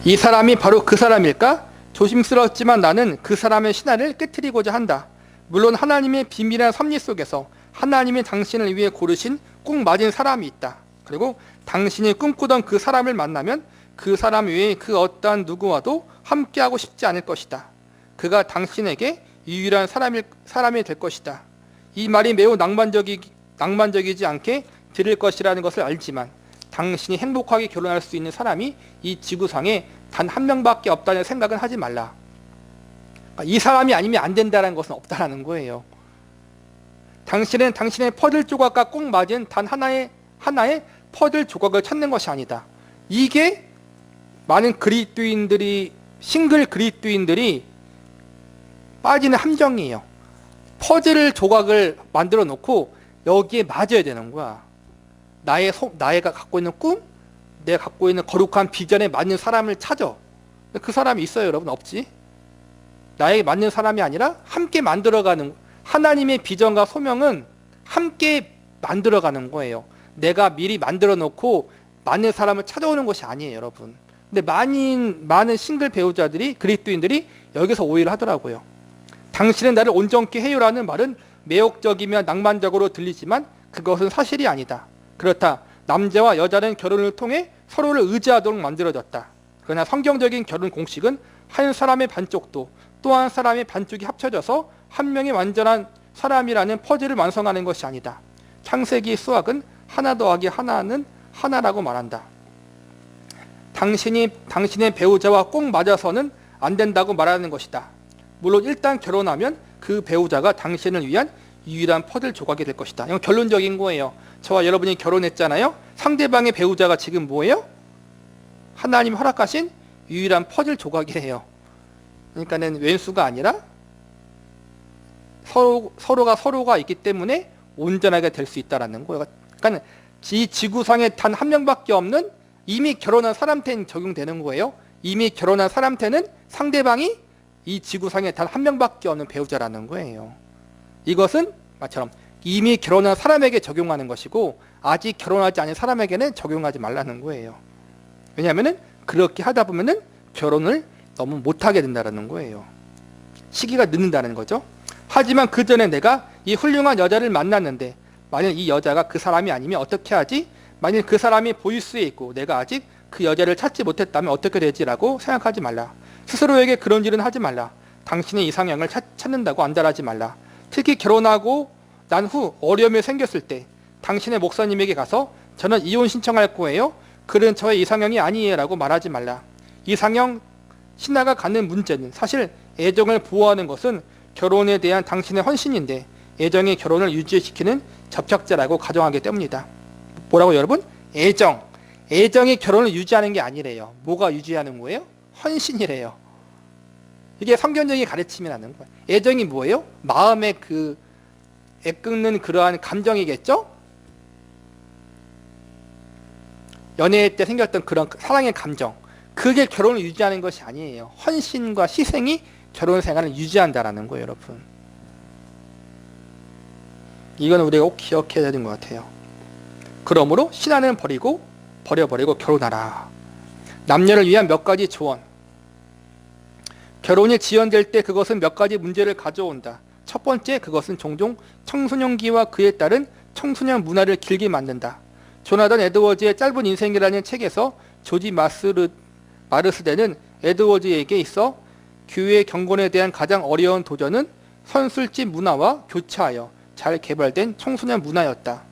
이 사람이 바로 그 사람일까? 조심스럽지만 나는 그 사람의 신화를 깨트리고자 한다. 물론 하나님의 비밀한 섭리 속에서 하나님이 당신을 위해 고르신 꼭 맞은 사람이 있다. 그리고 당신이 꿈꾸던 그 사람을 만나면 그 사람 외에 그 어떠한 누구와도 함께하고 싶지 않을 것이다. 그가 당신에게 유일한 사람이 될 것이다. 이 말이 매우 낭만적이지 않게 들릴 것이라는 것을 알지만 당신이 행복하게 결혼할 수 있는 사람이 이 지구상에 단 한 명밖에 없다는 생각은 하지 말라. 이 사람이 아니면 안 된다는 것은 없다라는 거예요. 당신은 당신의 퍼즐 조각과 꼭 맞은 단 하나의 퍼즐 조각을 찾는 것이 아니다. 이게 많은 싱글 그리스도인들이 빠지는 함정이에요. 퍼즐 조각을 만들어 놓고 여기에 맞아야 되는 거야. 나가 갖고 있는 꿈, 내가 갖고 있는 거룩한 비전에 맞는 사람을 찾아. 그 사람이 있어요, 여러분? 없지? 나에게 맞는 사람이 아니라 함께 만들어가는, 하나님의 비전과 소명은 함께 만들어가는 거예요. 내가 미리 만들어 놓고 맞는 사람을 찾아오는 것이 아니에요, 여러분. 근데 많은 싱글 배우자들이, 그리스도인들이 여기서 오해를 하더라고요. 당신은 나를 온전케 해요라는 말은 매혹적이며 낭만적으로 들리지만 그것은 사실이 아니다. 그렇다. 남자와 여자는 결혼을 통해 서로를 의지하도록 만들어졌다. 그러나 성경적인 결혼 공식은 한 사람의 반쪽도 또 한 사람의 반쪽이 합쳐져서 한 명의 완전한 사람이라는 퍼즐을 완성하는 것이 아니다. 창세기 수학은 하나 더하기 하나는 하나라고 말한다. 당신의 배우자와 꼭 맞아서는 안 된다고 말하는 것이다. 물론 일단 결혼하면 그 배우자가 당신을 위한 유일한 퍼즐 조각이 될 것이다. 이건 결론적인 거예요. 저와 여러분이 결혼했잖아요. 상대방의 배우자가 지금 뭐예요? 하나님이 허락하신 유일한 퍼즐 조각이래요. 그러니까는 왼수가 아니라 서로가 있기 때문에 온전하게 될 수 있다라는 거예요. 그러니까 이 지구상에 단 한 명밖에 없는 이미 결혼한 사람한테는 적용되는 거예요. 이미 결혼한 사람한테는 상대방이 이 지구상에 단 한 명밖에 없는 배우자라는 거예요. 이것은 마처럼 이미 결혼한 사람에게 적용하는 것이고 아직 결혼하지 않은 사람에게는 적용하지 말라는 거예요. 왜냐하면 그렇게 하다 보면 결혼을 너무 못하게 된다는 거예요. 시기가 늦는다는 거죠. 하지만 그 전에 내가 이 훌륭한 여자를 만났는데 만약 이 여자가 그 사람이 아니면 어떻게 하지? 만약 그 사람이 보이스에 있고 내가 아직 그 여자를 찾지 못했다면 어떻게 되지라고 생각하지 말라. 스스로에게 그런 일은 하지 말라. 당신의 이상형을 찾는다고 안달하지 말라. 특히 결혼하고 난 후 어려움이 생겼을 때 당신의 목사님에게 가서 저는 이혼 신청할 거예요. 그는 저의 이상형이 아니에요 라고 말하지 말라. 이상형 신화가 갖는 문제는 사실 애정을 보호하는 것은 결혼에 대한 당신의 헌신인데 애정이 결혼을 유지시키는 접착제라고 가정하기 때문이다. 뭐라고 여러분? 애정이 결혼을 유지하는 게 아니래요. 뭐가 유지하는 거예요? 헌신이래요. 이게 성경적인 가르침이라는 거예요. 애정이 뭐예요? 마음의 애끓는 그러한 감정이겠죠? 연애 때 생겼던 그런 사랑의 감정. 그게 결혼을 유지하는 것이 아니에요. 헌신과 희생이 결혼 생활을 유지한다라는 거예요, 여러분. 이건 우리가 꼭 기억해야 되는 것 같아요. 그러므로 신화는 버려버리고 결혼하라. 남녀를 위한 몇 가지 조언. 결혼이 지연될 때 그것은 몇 가지 문제를 가져온다. 첫 번째, 그것은 종종 청소년기와 그에 따른 청소년 문화를 길게 만든다. 조나단 에드워즈의 짧은 인생이라는 책에서 조지 마르스대는 에드워즈에게 있어 교회의 경건에 대한 가장 어려운 도전은 선술집 문화와 교차하여 잘 개발된 청소년 문화였다.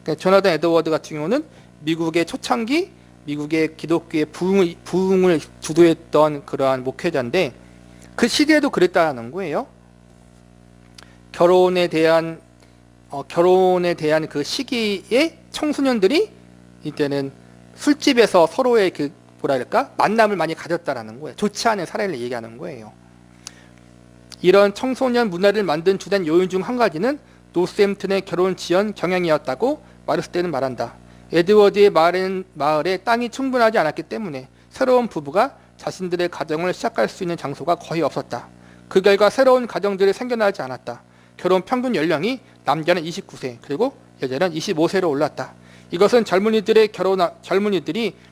그러니까 조나단 에드워드 같은 경우는 미국의 초창기, 미국의 기독교의 부흥을 주도했던 그러한 목회자인데 그 시대에도 그랬다는 거예요. 결혼에 대한 그 시기에 청소년들이 이때는 술집에서 서로의 만남을 많이 가졌다라는 거예요. 좋지 않은 사례를 얘기하는 거예요. 이런 청소년 문화를 만든 주된 요인 중 한 가지는 노스햄튼의 결혼 지연 경향이었다고 마르스대는 말한다. 에드워드의 마을에 땅이 충분하지 않았기 때문에 새로운 부부가 자신들의 가정을 시작할 수 있는 장소가 거의 없었다. 그 결과 새로운 가정들이 생겨나지 않았다. 결혼 평균 연령이 남자는 29세 그리고 여자는 25세로 올랐다. 이것은 젊은이들이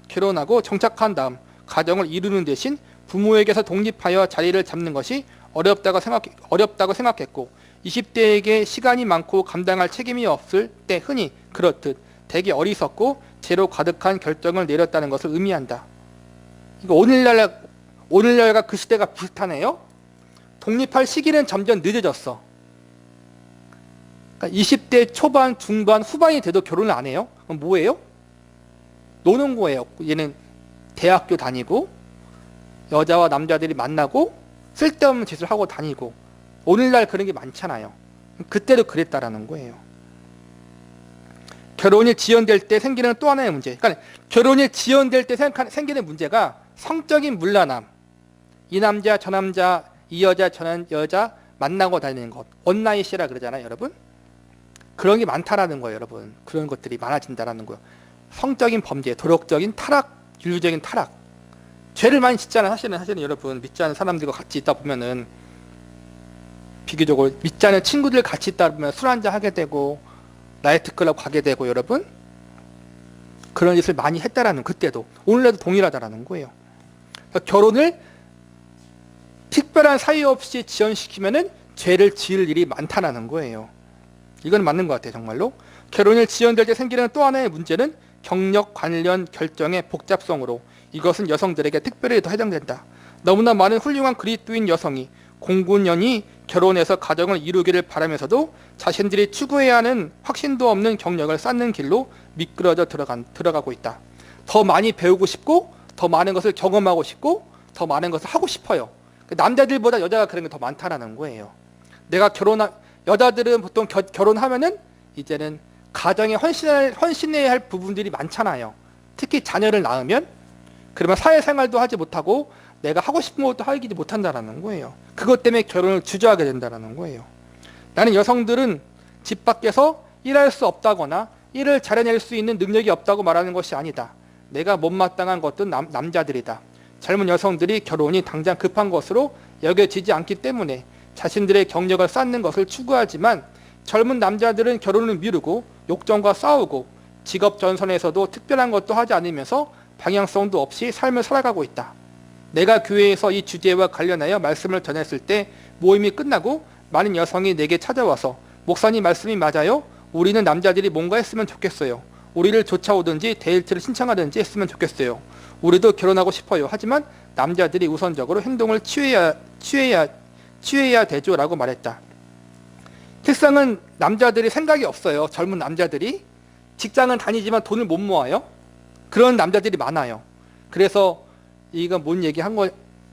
결혼하고 정착한 다음 가정을 이루는 대신 부모에게서 독립하여 자리를 잡는 것이 어렵다고 생각했고 20대에게 시간이 많고 감당할 책임이 없을 때 흔히 그렇듯 되게 어리석고 죄로 가득한 결정을 내렸다는 것을 의미한다. 이거 오늘날과 그 시대가 비슷하네요. 독립할 시기는 점점 늦어졌어. 그러니까 20대 초반, 중반, 후반이 돼도 결혼을 안 해요. 그럼 뭐예요? 노는 거예요. 얘는 대학교 다니고 여자와 남자들이 만나고 쓸데없는 짓을 하고 다니고. 오늘날 그런 게 많잖아요. 그때도 그랬다라는 거예요. 결혼이 지연될 때 생기는 또 하나의 문제. 그러니까 결혼이 지연될 때 생기는 문제가 성적인 문란함. 이 남자 저 남자 이 여자 저 여자 만나고 다니는 것. 원나잇이라 그러잖아요, 여러분. 그런 게 많다라는 거예요, 여러분. 그런 것들이 많아진다라는 거예요. 성적인 범죄, 도덕적인 타락, 윤리적인 타락. 죄를 많이 짓잖아요. 사실은 여러분 믿지 않는 사람들과 같이 있다 보면은 비교적으로 믿지 않는 친구들 같이 있다 보면 술 한잔 하게 되고 나이트클럽 가게 되고 여러분 그런 짓을 많이 했다라는 그때도 오늘날도 동일하다라는 거예요. 그러니까 결혼을 특별한 사유 없이 지연시키면은 죄를 지을 일이 많다라는 거예요. 이건 맞는 것 같아요, 정말로. 결혼을 지연될 때 생기는 또 하나의 문제는 경력 관련 결정의 복잡성으로 이것은 여성들에게 특별히 더 해당된다. 너무나 많은 훌륭한 그리스도인 여성이 공군년이 결혼해서 가정을 이루기를 바라면서도 자신들이 추구해야 하는 확신도 없는 경력을 쌓는 길로 미끄러져 들어가고 있다. 더 많이 배우고 싶고 더 많은 것을 경험하고 싶고 더 많은 것을 하고 싶어요. 남자들보다 여자가 그런 게 더 많다라는 거예요. 여자들은 보통 결혼하면은 이제는 가정에 헌신해야 할 부분들이 많잖아요. 특히 자녀를 낳으면 그러면 사회생활도 하지 못하고 내가 하고 싶은 것도 하지 못한다라는 거예요. 그것 때문에 결혼을 주저하게 된다라는 거예요. 나는 여성들은 집 밖에서 일할 수 없다거나 일을 잘해낼 수 있는 능력이 없다고 말하는 것이 아니다. 내가 못마땅한 것도 남자들이다. 젊은 여성들이 결혼이 당장 급한 것으로 여겨지지 않기 때문에 자신들의 경력을 쌓는 것을 추구하지만 젊은 남자들은 결혼을 미루고 욕정과 싸우고 직업 전선에서도 특별한 것도 하지 않으면서 방향성도 없이 삶을 살아가고 있다. 내가 교회에서 이 주제와 관련하여 말씀을 전했을 때 모임이 끝나고 많은 여성이 내게 찾아와서 목사님 말씀이 맞아요? 우리는 남자들이 뭔가 했으면 좋겠어요. 우리를 쫓아오든지 데이트를 신청하든지 했으면 좋겠어요. 우리도 결혼하고 싶어요. 하지만 남자들이 우선적으로 행동을 취해야 되죠 라고 말했다. 실상은 남자들이 생각이 없어요. 젊은 남자들이 직장은 다니지만 돈을 못 모아요. 그런 남자들이 많아요. 그래서 이건 뭔 얘기한 거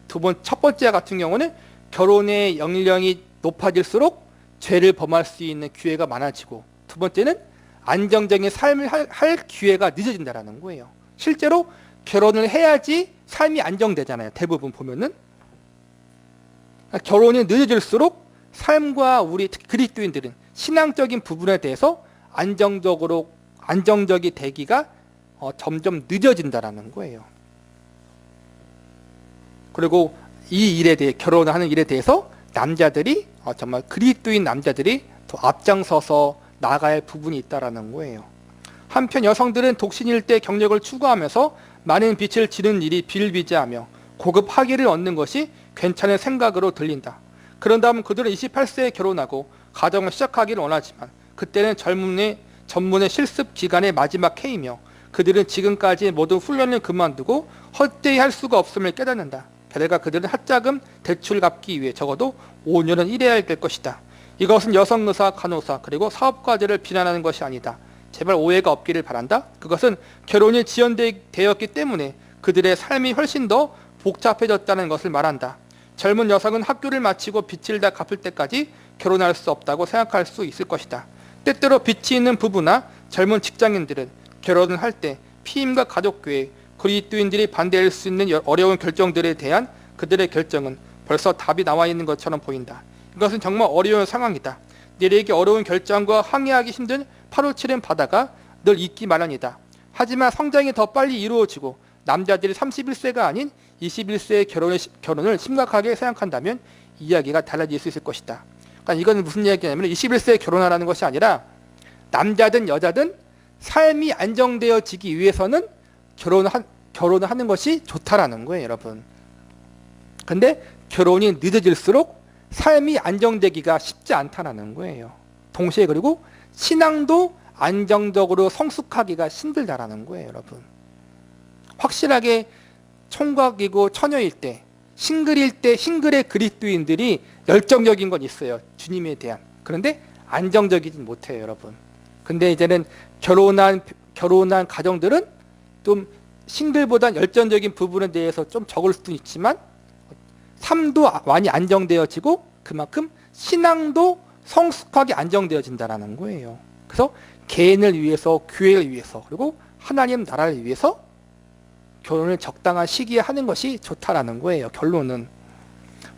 첫 번째 같은 경우는 결혼의 연령이 높아질수록 죄를 범할 수 있는 기회가 많아지고 두 번째는 안정적인 삶을 할 기회가 늦어진다는 거예요. 실제로 결혼을 해야지 삶이 안정되잖아요. 대부분 보면은 결혼이 늦어질수록 삶과 우리 그리스도인들은 신앙적인 부분에 대해서 안정적이 되기가 점점 늦어진다라는 거예요. 그리고 이 일에 대해 결혼하는 일에 대해서 남자들이 정말 그리스도인 남자들이 더 앞장서서 나가야 할 부분이 있다라는 거예요. 한편 여성들은 독신일 때 경력을 추구하면서 많은 빛을 지는 일이 비일비재하며 고급 학위를 얻는 것이 괜찮은 생각으로 들린다. 그런다면 그들은 28세에 결혼하고 가정을 시작하기를 원하지만 그때는 전문의 실습 기간의 마지막 해이며 그들은 지금까지 모든 훈련을 그만두고 헛되이 할 수가 없음을 깨닫는다. 게다가 그들은 학자금 대출 갚기 위해 적어도 5년은 일해야 될 것이다. 이것은 여성의사, 간호사, 그리고 사업가들을 비난하는 것이 아니다. 제발 오해가 없기를 바란다. 그것은 결혼이 지연되었기 때문에 그들의 삶이 훨씬 더 복잡해졌다는 것을 말한다. 젊은 여성은 학교를 마치고 빚을 다 갚을 때까지 결혼할 수 없다고 생각할 수 있을 것이다. 때때로 빚이 있는 부부나 젊은 직장인들은 결혼을 할 때 피임과 가족교회, 그리스도인들이 반대할 수 있는 어려운 결정들에 대한 그들의 결정은 벌써 답이 나와 있는 것처럼 보인다. 이것은 정말 어려운 상황이다. 너희에게 어려운 결정과 항의하기 힘든 파로치는 바다가 늘 있기 마련이다. 하지만 성장이 더 빨리 이루어지고 남자들이 31세가 아닌 21세의 결혼을 심각하게 생각한다면 이야기가 달라질 수 있을 것이다. 그러니까 이건 무슨 이야기냐면 21세에 결혼하라는 것이 아니라 결혼은 결혼을 하는 것이 좋다라는 거예요, 여러분. 근데 결혼이 늦어질수록 삶이 안정되기가 쉽지 않다라는 거예요. 동시에 그리고 신앙도 안정적으로 성숙하기가 힘들다라는 거예요, 여러분. 확실하게 총각이고 처녀일 때, 싱글일 때 싱글의 그리스도인들이 열정적인 건 있어요, 주님에 대한. 그런데 안정적이진 못해요, 여러분. 근데 이제는 결혼한 가정들은 좀 싱글보단 열정적인 부분에 대해서 좀 적을 수도 있지만 삶도 많이 안정되어지고 그만큼 신앙도 성숙하게 안정되어진다는 거예요. 그래서 개인을 위해서, 교회를 위해서, 그리고 하나님 나라를 위해서 결혼을 적당한 시기에 하는 것이 좋다라는 거예요. 결론은.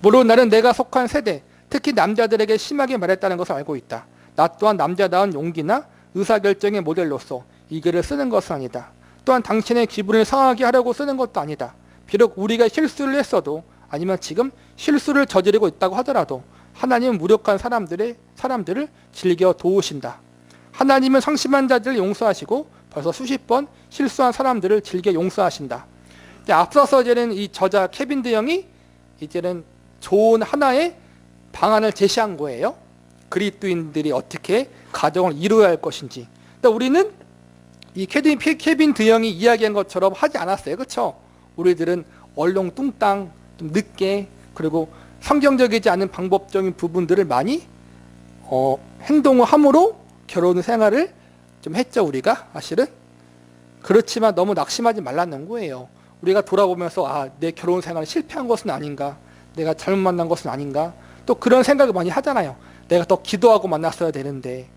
물론 나는 내가 속한 세대, 특히 남자들에게 심하게 말했다는 것을 알고 있다. 나 또한 남자다운 용기나 의사결정의 모델로서 이 글을 쓰는 것은 아니다. 또한 당신의 기분을 상하게 하려고 쓰는 것도 아니다. 비록 우리가 실수를 했어도, 아니면 지금 실수를 저지르고 있다고 하더라도 하나님은 무력한 사람들을 즐겨 도우신다. 하나님은 상심한 자들을 용서하시고 벌써 수십 번 실수한 사람들을 즐겨 용서하신다. 앞서서 이제는 이 저자 케빈 드영이 이제는 좋은 하나의 방안을 제시한 거예요. 그리스도인들이 어떻게 가정을 이루어야 할 것인지. 근데 우리는 이 케빈 드영이 이야기한 것처럼 하지 않았어요. 그렇죠? 우리들은 얼렁뚱땅, 좀 늦게, 그리고 성경적이지 않은 방법적인 부분들을 많이 행동을 함으로 결혼 생활을 좀 했죠, 우리가. 사실은. 그렇지만 너무 낙심하지 말라는 거예요. 우리가 돌아보면서 내 결혼 생활이 실패한 것은 아닌가, 내가 잘못 만난 것은 아닌가, 또 그런 생각을 많이 하잖아요. 내가 더 기도하고 만났어야 되는데.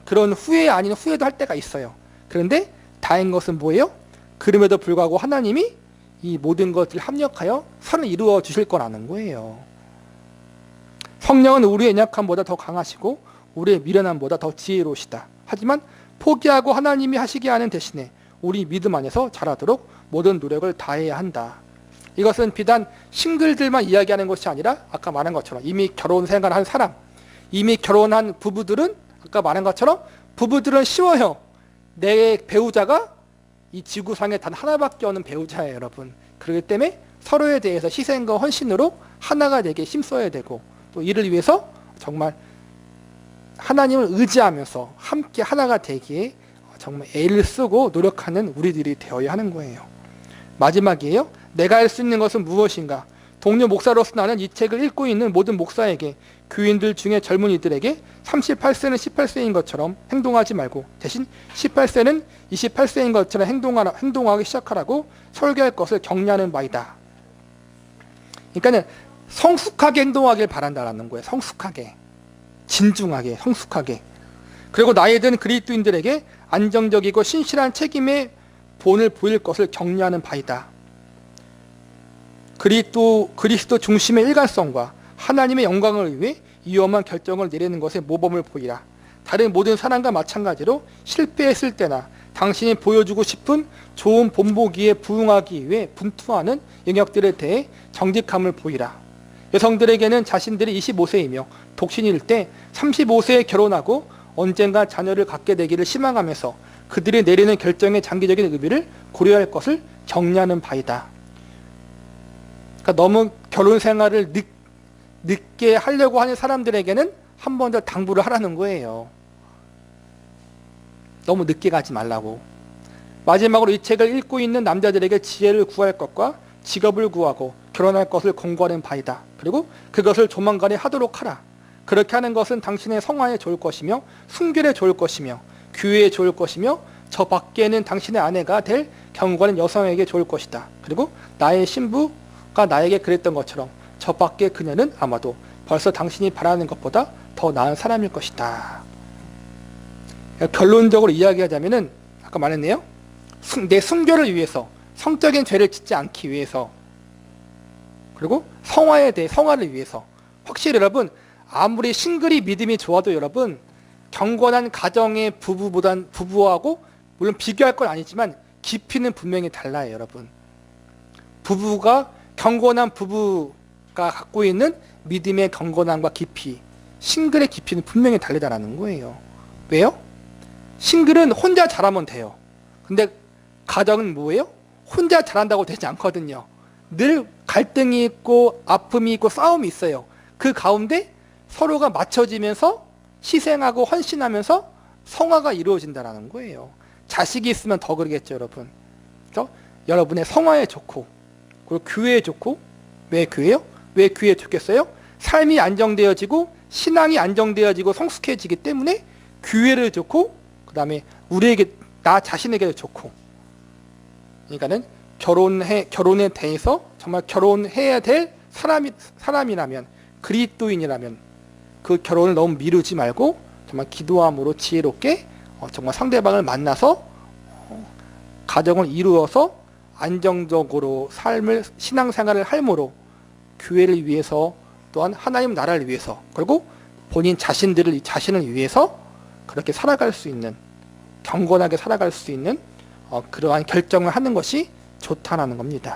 그런 후회 아닌 후회도 할 때가 있어요. 그런데 다행인 것은 뭐예요? 그럼에도 불구하고 하나님이 이 모든 것을 합력하여 선을 이루어 주실 거라는 거예요. 성령은 우리의 연약함보다 더 강하시고 우리의 미련함보다 더 지혜로우시다. 하지만 포기하고 하나님이 하시게 하는 대신에 우리 믿음 안에서 자라도록 모든 노력을 다해야 한다. 이것은 비단 싱글들만 이야기하는 것이 아니라 아까 말한 것처럼 이미 결혼 생활한 사람, 이미 결혼한 부부들은 아까 말한 것처럼 부부들은 쉬워요. 내 배우자가 이 지구상에 단 하나밖에 없는 배우자예요, 여러분. 그렇기 때문에 서로에 대해서 희생과 헌신으로 하나가 되게 힘써야 되고, 또 이를 위해서 정말 하나님을 의지하면서 함께 하나가 되기에 정말 애를 쓰고 노력하는 우리들이 되어야 하는 거예요. 마지막이에요. 내가 할 수 있는 것은 무엇인가? 동료 목사로서 나는 이 책을 읽고 있는 모든 목사에게, 교인들 중에 젊은이들에게 38세는 18세인 것처럼 행동하지 말고 대신 18세는 28세인 것처럼 행동하기 시작하라고 설교할 것을 격려하는 바이다. 그러니까 성숙하게 행동하길 바란다라는 거예요. 성숙하게, 진중하게, 성숙하게. 그리고 나이 든 그리스도인들에게 안정적이고 신실한 책임의 본을 보일 것을 격려하는 바이다. 그리스도 중심의 일관성과 하나님의 영광을 위해 위험한 결정을 내리는 것에 모범을 보이라. 다른 모든 사람과 마찬가지로 실패했을 때나 당신이 보여주고 싶은 좋은 본보기에 부응하기 위해 분투하는 영역들에 대해 정직함을 보이라. 여성들에게는 자신들이 25세이며 독신일 때 35세에 결혼하고 언젠가 자녀를 갖게 되기를 희망하면서 그들이 내리는 결정의 장기적인 의미를 고려할 것을 격려하는 바이다. 그러니까 너무 결혼 생활을 늦게 하려고 하는 사람들에게는 한 번 더 당부를 하라는 거예요. 너무 늦게 가지 말라고. 마지막으로 이 책을 읽고 있는 남자들에게 지혜를 구할 것과 직업을 구하고 결혼할 것을 권고하는 바이다. 그리고 그것을 조만간에 하도록 하라. 그렇게 하는 것은 당신의 성화에 좋을 것이며 순결에 좋을 것이며 교회에 좋을 것이며 저 밖에는 당신의 아내가 될 경고하는 여성에게 좋을 것이다. 그리고 나의 신부가 나에게 그랬던 것처럼 저 밖에 그녀는 아마도 벌써 당신이 바라는 것보다 더 나은 사람일 것이다. 결론적으로 이야기하자면은 아까 말했네요. 내 순결을 위해서, 성적인 죄를 짓지 않기 위해서, 그리고 성화를 위해서. 확실히 여러분, 아무리 싱글이 믿음이 좋아도 여러분, 경건한 가정의 부부하고 물론 비교할 건 아니지만 깊이는 분명히 달라요, 여러분. 경건한 부부가 갖고 있는 믿음의 경건함과 깊이, 싱글의 깊이는 분명히 다르다는 거예요. 왜요? 싱글은 혼자 잘하면 돼요. 근데 가정은 뭐예요? 혼자 잘한다고 되지 않거든요. 늘 갈등이 있고 아픔이 있고 싸움이 있어요. 그 가운데 서로가 맞춰지면서 희생하고 헌신하면서 성화가 이루어진다는 거예요. 자식이 있으면 더 그러겠죠, 여러분. 그래서 여러분의 성화에 좋고, 그리고 교회에 좋고. 왜 교회요? 왜 교회에 좋겠어요? 삶이 안정되어지고 신앙이 안정되어지고 성숙해지기 때문에 교회를 좋고, 그 다음에 우리에게, 나 자신에게도 좋고. 그러니까는 결혼에 대해서 정말 결혼해야 될 사람이라면, 그리스도인이라면 그 결혼을 너무 미루지 말고 정말 기도함으로 지혜롭게 정말 상대방을 만나서 가정을 이루어서 안정적으로 신앙생활을 할므로 교회를 위해서, 또한 하나님 나라를 위해서, 그리고 본인 자신을 위해서 그렇게 살아갈 수 있는, 경건하게 살아갈 수 있는 그러한 결정을 하는 것이 좋다라는 겁니다.